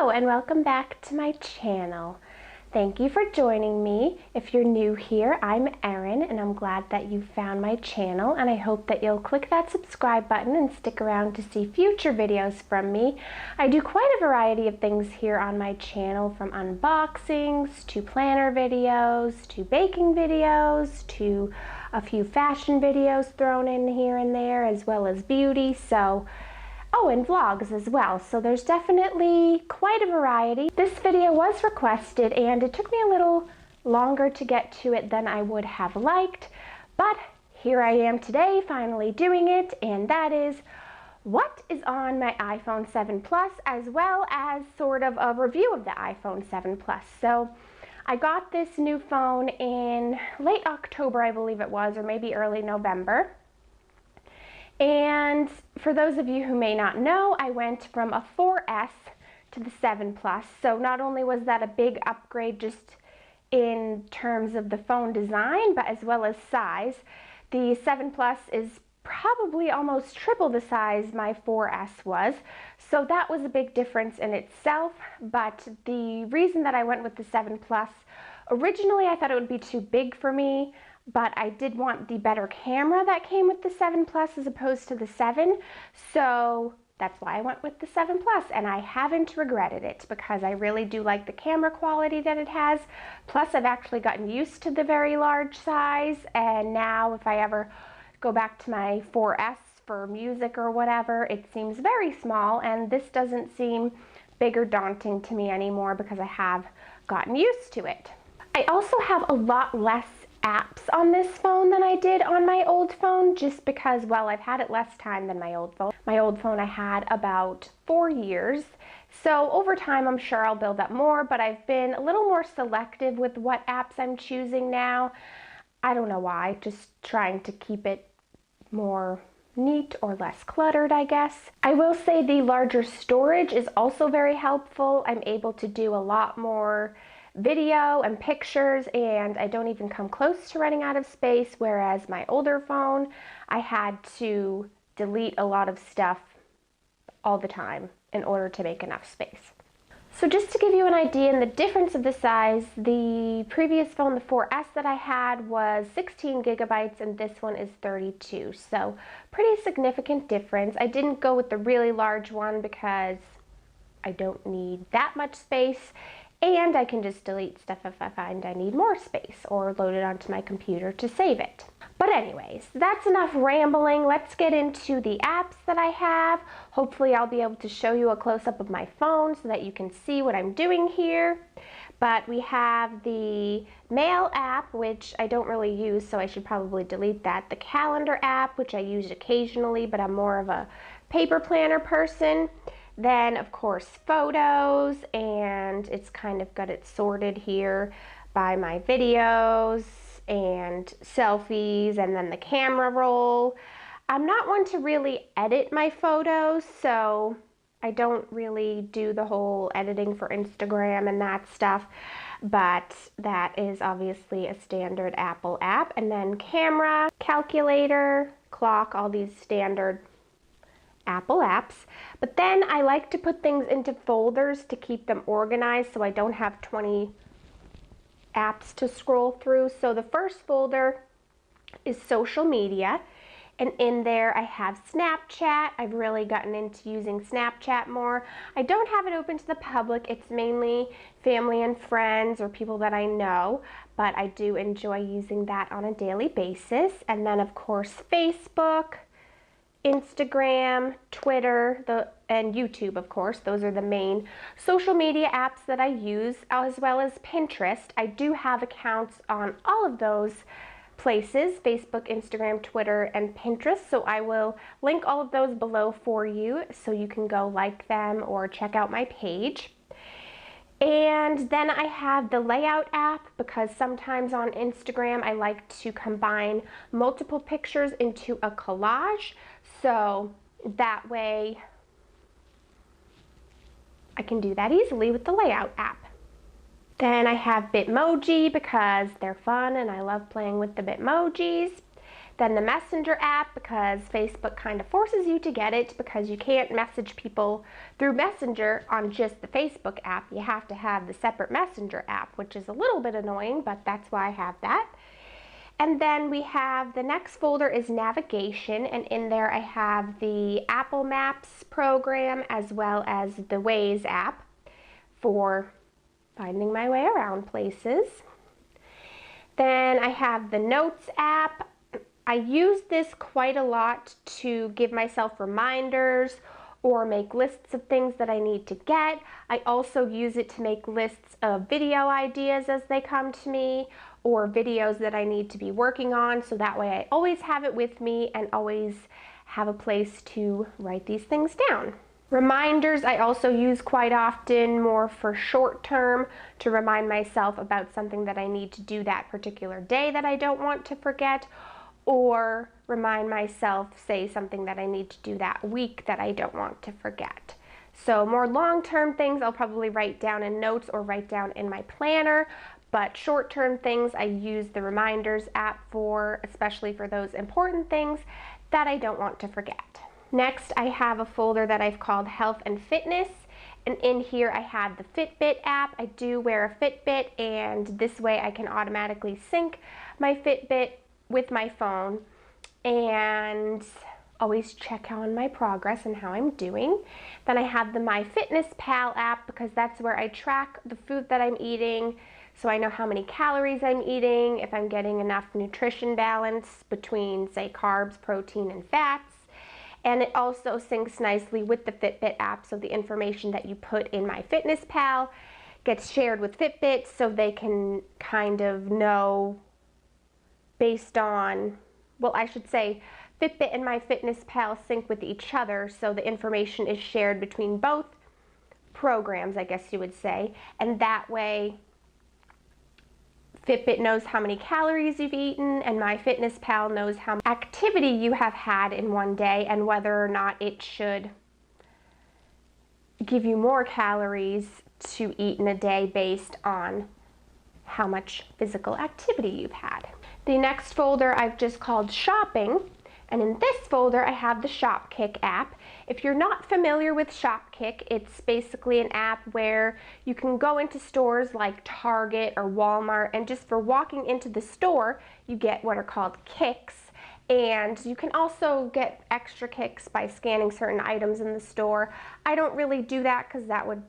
Hello and welcome back to my channel. Thank you for joining me. If you're new here, I'm Erin and I'm glad that you found my channel, and I hope that you'll click that subscribe button and stick around to see future videos from me. I do quite a variety of things here on my channel, from unboxings to planner videos to baking videos to a few fashion videos thrown in here and there, as well as beauty. And vlogs as well, so there's definitely quite a variety. This video was requested and it took me a little longer to get to it than I would have liked, but here I am today finally doing it, and that is what is on my iPhone 7 Plus, as well as sort of a review of the iPhone 7 Plus. So I got this new phone in late October, I believe it was, or maybe early November. And for those of you who may not know, I went from a 4S to the 7 Plus. So not only was that a big upgrade just in terms of the phone design, but as well as size. The 7 Plus is probably almost triple the size my 4S was. So that was a big difference in itself. But the reason that I went with the 7 Plus, originally I thought it would be too big for me, but I did want the better camera that came with the 7 Plus as opposed to the 7, so that's why I went with the 7 Plus, and I haven't regretted it because I really do like the camera quality that it has. Plus, I've actually gotten used to the very large size, and now if I ever go back to my 4S for music or whatever, it seems very small, and this doesn't seem big or daunting to me anymore because I have gotten used to it. I also have a lot less apps on this phone than I did on my old phone, just because, well, I've had it less time than my old phone. My old phone I had about 4 years, so over time I'm sure I'll build up more, but I've been a little more selective with what apps I'm choosing now. I don't know why, just trying to keep it more neat or less cluttered, I guess. I will say the larger storage is also very helpful. I'm able to do a lot more video and pictures, and I don't even come close to running out of space, whereas my older phone, I had to delete a lot of stuff all the time in order to make enough space. So just to give you an idea in the difference of the size, the previous phone, the 4S that I had, was 16 gigabytes and this one is 32, so pretty significant difference. I didn't go with the really large one because I don't need that much space, and I can just delete stuff if I find I need more space, or load it onto my computer to save it. But anyways, that's enough rambling. Let's get into the apps that I have. Hopefully I'll be able to show you a close-up of my phone so that you can see what I'm doing here. But we have the Mail app, which I don't really use, so I should probably delete that. The Calendar app, which I use occasionally, but I'm more of a paper planner person. Then, of course, Photos, and it's kind of got it sorted here by my videos and selfies, and then the camera roll. I'm not one to really edit my photos, so I don't really do the whole editing for Instagram and that stuff, but that is obviously a standard Apple app. And then camera, calculator, clock, all these standard Apple apps. But then I like to put things into folders to keep them organized so I don't have 20 apps to scroll through. So the first folder is social media, and in there I have Snapchat. I've really gotten into using Snapchat more. I don't have it open to the public. It's mainly family and friends or people that I know, but I do enjoy using that on a daily basis. And then of course Facebook, Instagram, Twitter, and YouTube, of course. Those are the main social media apps that I use, as well as Pinterest. I do have accounts on all of those places: Facebook, Instagram, Twitter, and Pinterest. So I will link all of those below for you so you can go like them or check out my page. And then I have the Layout app, because sometimes on Instagram I like to combine multiple pictures into a collage, so that way I can do that easily with the Layout app. Then I have Bitmoji because they're fun and I love playing with the Bitmojis. Then the Messenger app, because Facebook kind of forces you to get it because you can't message people through Messenger on just the Facebook app. You have to have the separate Messenger app, which is a little bit annoying, but that's why I have that. And then we have the next folder is navigation, and in there I have the Apple Maps program as well as the Waze app for finding my way around places. Then I have the Notes app. I use this quite a lot to give myself reminders or make lists of things that I need to get. I also use it to make lists of video ideas as they come to me, or videos that I need to be working on, so that way I always have it with me and always have a place to write these things down. Reminders I also use quite often, more for short term, to remind myself about something that I need to do that particular day that I don't want to forget, or remind myself, say, something that I need to do that week that I don't want to forget. So more long-term things I'll probably write down in notes or write down in my planner, but short-term things I use the Reminders app for, especially for those important things that I don't want to forget. Next, I have a folder that I've called Health and Fitness, and in here I have the Fitbit app. I do wear a Fitbit, and this way I can automatically sync my Fitbit with my phone and always check on my progress and how I'm doing. Then I have the MyFitnessPal app because that's where I track the food that I'm eating, so I know how many calories I'm eating, if I'm getting enough nutrition balance between, say, carbs, protein, and fats. And it also syncs nicely with the Fitbit app, so the information that you put in MyFitnessPal gets shared with Fitbit, so they can kind of know based on, well, I should say Fitbit and MyFitnessPal sync with each other, so the information is shared between both programs, I guess you would say, and that way Fitbit knows how many calories you've eaten, and MyFitnessPal knows how much activity you have had in one day and whether or not it should give you more calories to eat in a day based on how much physical activity you've had. The next folder I've just called Shopping, and in this folder I have the Shopkick app. If you're not familiar with Shopkick, it's basically an app where you can go into stores like Target or Walmart, and just for walking into the store you get what are called kicks, and you can also get extra kicks by scanning certain items in the store. I don't really do that because that would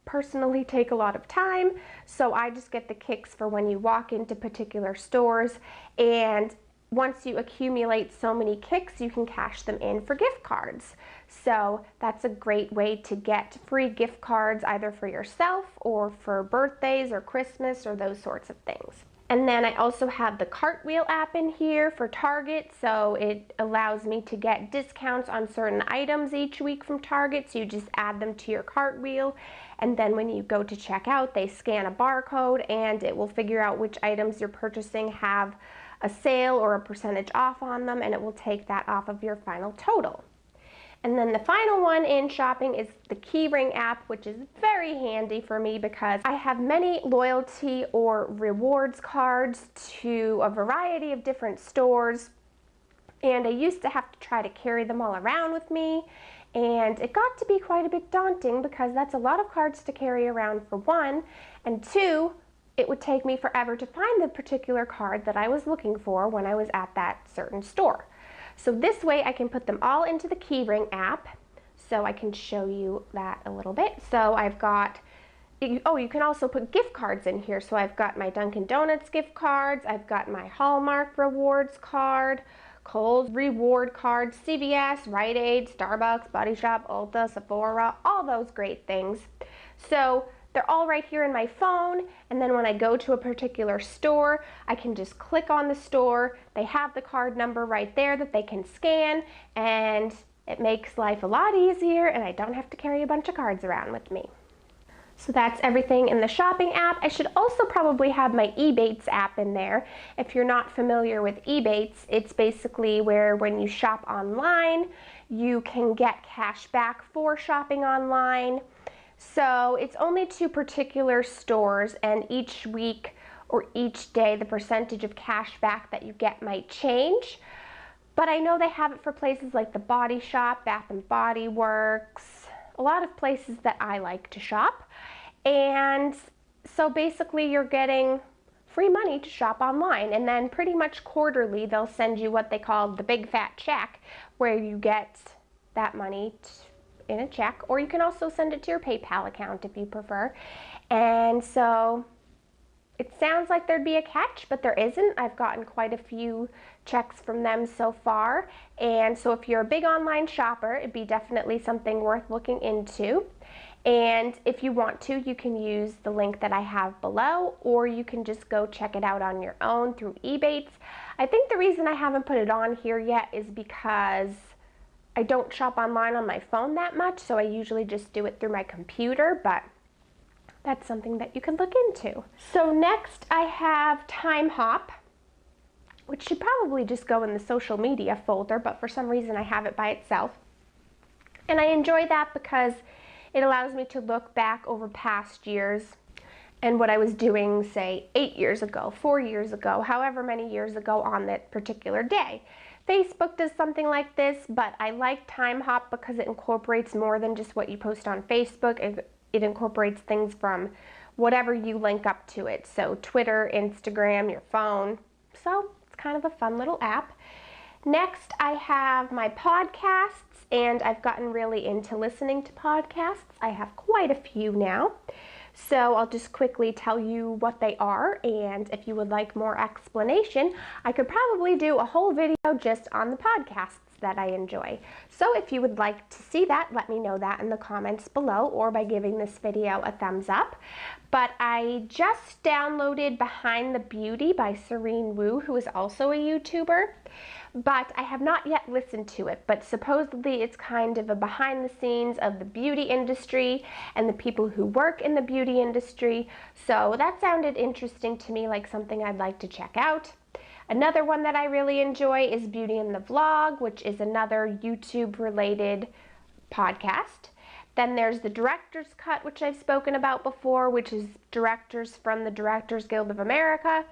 personally take a lot of time, so I just get the kicks for when you walk into particular stores, and once you accumulate so many kicks you can cash them in for gift cards. So that's a great way to get free gift cards either for yourself or for birthdays or Christmas or those sorts of things. And then I also have the Cartwheel app in here for Target, so it allows me to get discounts on certain items each week from Target, so you just add them to your Cartwheel, and then when you go to check out they scan a barcode and it will figure out which items you're purchasing have a sale or a percentage off on them, and it will take that off of your final total. And then the final one in shopping is the Keyring app, which is very handy for me because I have many loyalty or rewards cards to a variety of different stores, and I used to have to try to carry them all around with me, and it got to be quite a bit daunting because that's a lot of cards to carry around, for one, and two, it would take me forever to find the particular card that I was looking for when I was at that certain store. So this way I can put them all into the Keyring app, so I can show you that a little bit. So I've got, oh, you can also put gift cards in here. So I've got my Dunkin' Donuts gift cards, I've got my Hallmark rewards card, Kohl's reward card, CVS, Rite Aid, Starbucks, Body Shop, Ulta, Sephora, all those great things. So they're all right here in my phone, and then when I go to a particular store, I can just click on the store. They have the card number right there that they can scan, and it makes life a lot easier, and I don't have to carry a bunch of cards around with me. So that's everything in the shopping app. I should also probably have my Ebates app in there. If you're not familiar with Ebates, it's basically where when you shop online, you can get cash back for shopping online. So it's only to particular stores, and each week or each day the percentage of cash back that you get might change. But I know they have it for places like the Body Shop, Bath and Body Works, a lot of places that I like to shop. And so basically you're getting free money to shop online, and then pretty much quarterly they'll send you what they call the big fat check, where you get that money in a check, or you can also send it to your PayPal account if you prefer. And so it sounds like there'd be a catch, but there isn't. I've gotten quite a few checks from them so far, and so if you're a big online shopper, it'd be definitely something worth looking into. And if you want to, you can use the link that I have below, or you can just go check it out on your own through Ebates. I think the reason I haven't put it on here yet is because I don't shop online on my phone that much, so I usually just do it through my computer, but that's something that you can look into. So next I have Time Hop, which should probably just go in the social media folder, but for some reason I have it by itself. And I enjoy that because it allows me to look back over past years and what I was doing, say, 8 years ago, 4 years ago, however many years ago on that particular day. Facebook does something like this, but I like Time Hop because it incorporates more than just what you post on Facebook. It incorporates things from whatever you link up to it. So Twitter, Instagram, your phone. So it's kind of a fun little app. Next, I have my podcasts, and I've gotten really into listening to podcasts. I have quite a few now. So I'll just quickly tell you what they are, and if you would like more explanation, I could probably do a whole video just on the podcasts that I enjoy. So if you would like to see that, let me know that in the comments below or by giving this video a thumbs up. But I just downloaded Behind the Beauty by Serene Wu, who is also a YouTuber. But I have not yet listened to it, but supposedly it's kind of a behind the scenes of the beauty industry and the people who work in the beauty industry. So that sounded interesting to me, like something I'd like to check out. Another one that I really enjoy is Beauty in the Vlog, which is another YouTube related podcast. Then there's the Director's Cut, which I've spoken about before, which is directors from the Directors Guild of America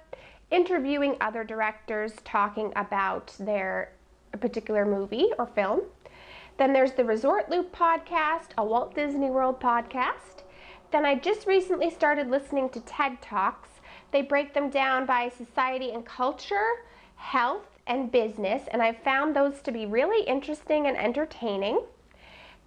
interviewing other directors, talking about their particular movie or film. Then there's the Resort Loop podcast, a Walt Disney World podcast. Then I just recently started listening to TED Talks. They break them down by society and culture, health, and business, and I've found those to be really interesting and entertaining.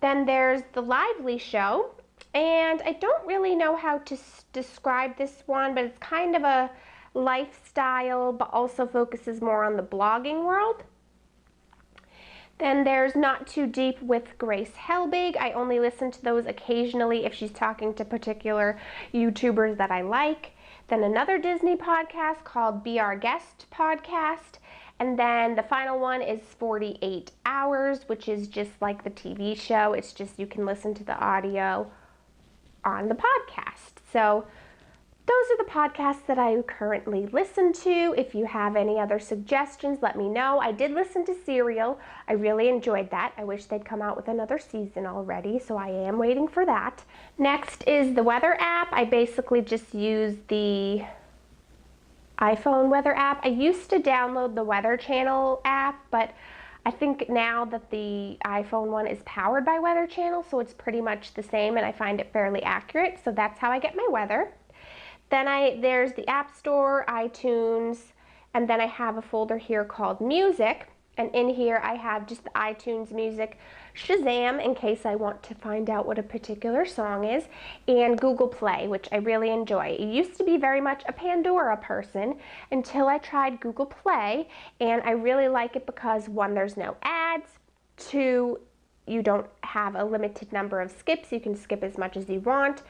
Then there's The Lively Show, and I don't really know how to describe this one, but it's kind of a lifestyle, but also focuses more on the blogging world. Then there's Not Too Deep with Grace Helbig. I only listen to those occasionally if she's talking to particular YouTubers that I like. Then another Disney podcast called Be Our Guest podcast. And then the final one is 48 Hours, which is just like the TV show. It's just you can listen to the audio on the podcast. So those are the podcasts that I currently listen to. If you have any other suggestions, let me know. I did listen to Serial. I really enjoyed that. I wish they'd come out with another season already, so I am waiting for that. Next is the weather app. I basically just use the iPhone weather app. I used to download the Weather Channel app, but I think now that the iPhone one is powered by Weather Channel, so it's pretty much the same, and I find it fairly accurate, so that's how I get my weather. Then there's the App Store, iTunes, and then I have a folder here called Music, and in here I have just the iTunes Music, Shazam in case I want to find out what a particular song is, and Google Play, which I really enjoy. I used to be very much a Pandora person until I tried Google Play, and I really like it because 1, there's no ads, 2, you don't have a limited number of skips, you can skip as much as you want.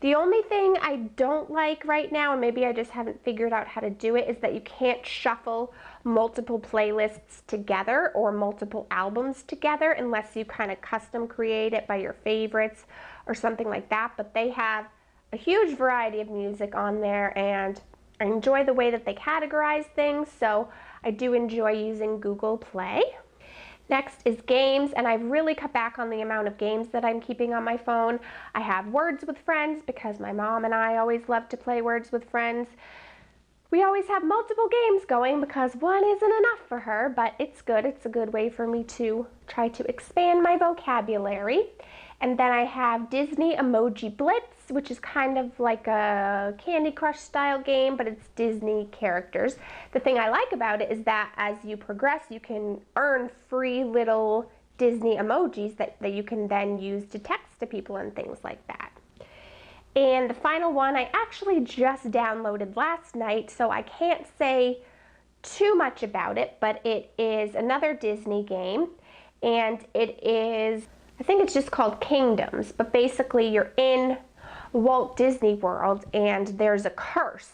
The only thing I don't like right now, and maybe I just haven't figured out how to do it, is that you can't shuffle multiple playlists together or multiple albums together unless you kind of custom create it by your favorites or something like that. But they have a huge variety of music on there, and I enjoy the way that they categorize things, so I do enjoy using Google Play. Next is games, and I've really cut back on the amount of games that I'm keeping on my phone. I have Words with Friends because my mom and I always love to play Words with Friends. we always have multiple games going because one isn't enough for her, but it's good. It's a good way for me to try to expand my vocabulary. And then I have Disney Emoji Blitz, which is kind of like a Candy Crush style game, but it's Disney characters. The thing I like about it is that as you progress, you can earn free little Disney emojis that you can then use to text to people and things like that. And the final one I actually just downloaded last night, so I can't say too much about it, but it is another Disney game, and it is, I think it's just called Kingdoms, but basically you're in Walt Disney World and there's a curse.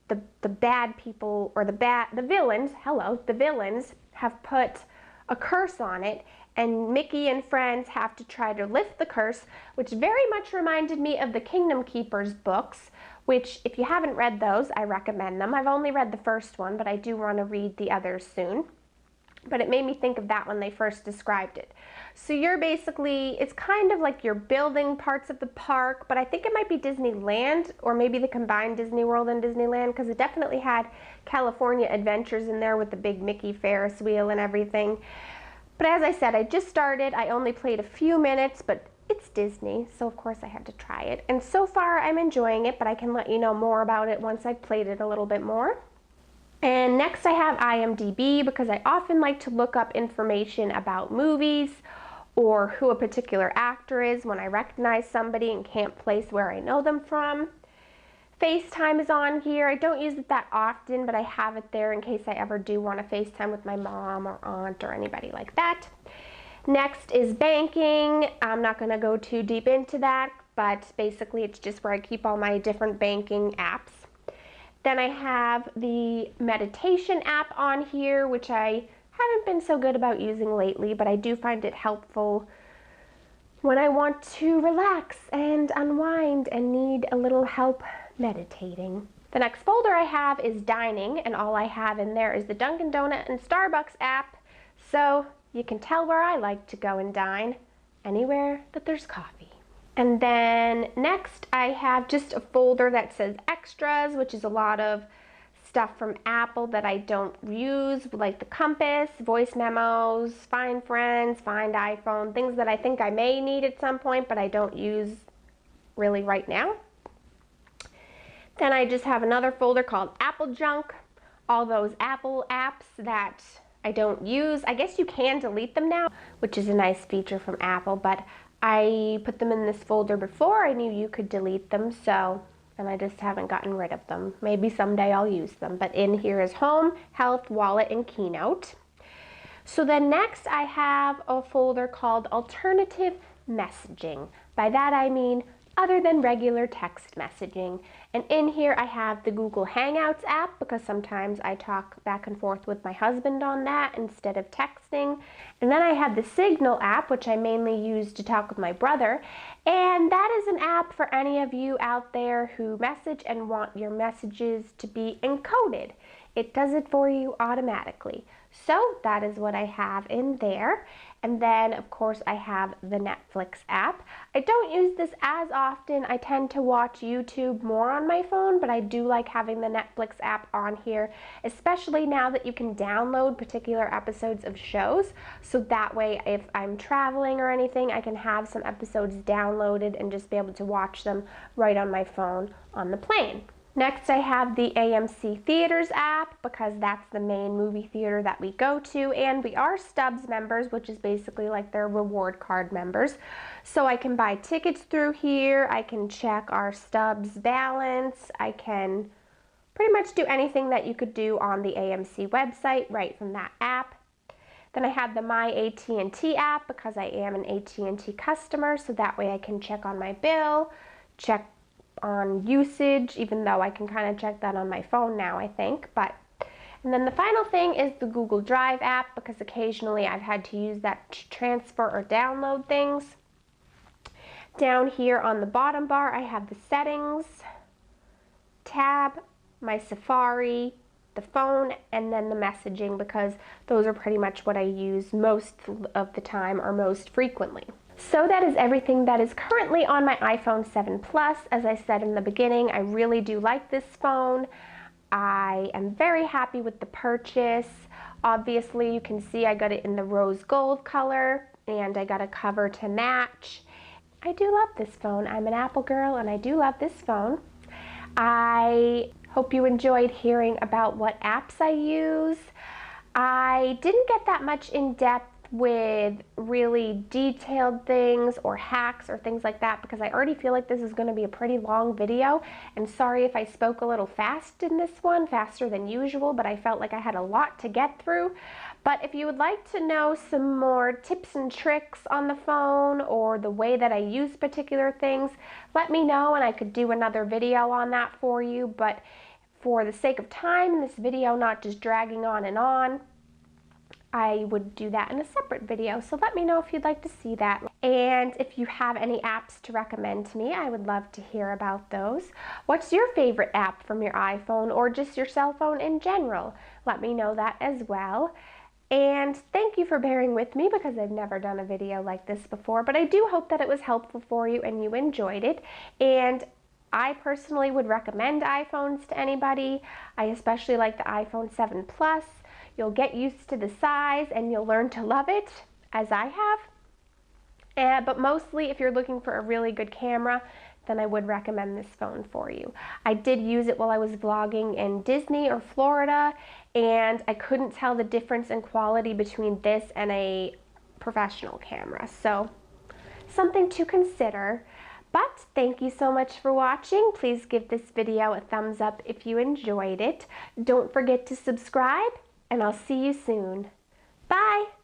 The bad people, or the villains, the villains have put a curse on it, and Mickey and friends have to try to lift the curse, which very much reminded me of the Kingdom Keepers books, which if you haven't read those, I recommend them. I've only read the first one, but I do want to read the others soon. But it made me think of that when they first described it. So you're basically, it's kind of like you're building parts of the park, but I think it might be Disneyland, or maybe the combined Disney World and Disneyland, because it definitely had California Adventures in there with the big Mickey Ferris wheel and everything. But as I said, I just started. I only played a few minutes, but it's Disney, so of course I had to try it. And so far I'm enjoying it, but I can let you know more about it once I've played it a little bit more. And next I have IMDb, because I often like to look up information about movies or who a particular actor is when I recognize somebody and can't place where I know them from. FaceTime is on here. I don't use it that often, but I have it there in case I ever do want to FaceTime with my mom or aunt or anybody like that. Next is banking. I'm not going to go too deep into that, but basically it's just where I keep all my different banking apps. Then I have the meditation app on here, which I haven't been so good about using lately, but I do find it helpful when I want to relax and unwind and need a little help meditating. The next folder I have is dining, and all I have in there is the Dunkin' Donut and Starbucks app, so you can tell where I like to go and dine, anywhere that there's coffee. And then next I have just a folder that says extras, which is a lot of stuff from Apple that I don't use, like the compass, voice memos, Find Friends, Find iPhone, things that I think I may need at some point, but I don't use really right now. Then I just have another folder called Apple Junk, all those Apple apps that I don't use. I guess you can delete them now, which is a nice feature from Apple, but I put them in this folder before I knew you could delete them, and I just haven't gotten rid of them. Maybe someday I'll use them, but in here is Home, Health, Wallet, and Keynote. So then next I have a folder called Alternative Messaging. By that I mean other than regular text messaging. And in here I have the Google Hangouts app, because sometimes I talk back and forth with my husband on that instead of texting. And then I have the Signal app, which I mainly use to talk with my brother. And that is an app for any of you out there who message and want your messages to be encoded. It does it for you automatically. So that is what I have in there. And then of course I have the Netflix app. I don't use this as often. I tend to watch YouTube more on my phone, but I do like having the Netflix app on here, especially now that you can download particular episodes of shows. So that way if I'm traveling or anything, I can have some episodes downloaded and just be able to watch them right on my phone on the plane. Next I have the AMC Theaters app, because that's the main movie theater that we go to, and we are Stubs members, which is basically like their reward card members. So I can buy tickets through here, I can check our Stubs balance, I can pretty much do anything that you could do on the AMC website right from that app. Then I have the My AT&T app, because I am an AT&T customer, so that way I can check on my bill, check on usage, even though I can kind of check that on my phone now, I think. And then the final thing is the Google Drive app, because occasionally I've had to use that to transfer or download things. Down here on the bottom bar I have the settings tab, my Safari, the phone, and then the messaging, because those are pretty much what I use most of the time or most frequently. So that is everything that is currently on my iPhone 7 Plus. As I said in the beginning, I really do like this phone. I am very happy with the purchase. Obviously, you can see I got it in the rose gold color, and I got a cover to match. I do love this phone. I'm an Apple girl, and I do love this phone. I hope you enjoyed hearing about what apps I use. I didn't get that much in depth with really detailed things or hacks or things like that because I already feel like this is going to be a pretty long video, and sorry if I spoke a little fast in this one, faster than usual, but I felt like I had a lot to get through. But if you would like to know some more tips and tricks on the phone or the way that I use particular things, let me know and I could do another video on that for you. But for the sake of time in this video, not just dragging on and on, I would do that in a separate video, so let me know if you'd like to see that. And if you have any apps to recommend to me, I would love to hear about those. What's your favorite app from your iPhone or just your cell phone in general? Let me know that as well. And thank you for bearing with me because I've never done a video like this before, but I do hope that it was helpful for you and you enjoyed it. And I personally would recommend iPhones to anybody. I especially like the iPhone 7 Plus. You'll get used to the size and you'll learn to love it, as I have. But mostly, if you're looking for a really good camera, then I would recommend this phone for you. I did use it while I was vlogging in Disney or Florida, and I couldn't tell the difference in quality between this and a professional camera. So, something to consider. But thank you so much for watching. Please give this video a thumbs up if you enjoyed it. Don't forget to subscribe, and I'll see you soon. Bye!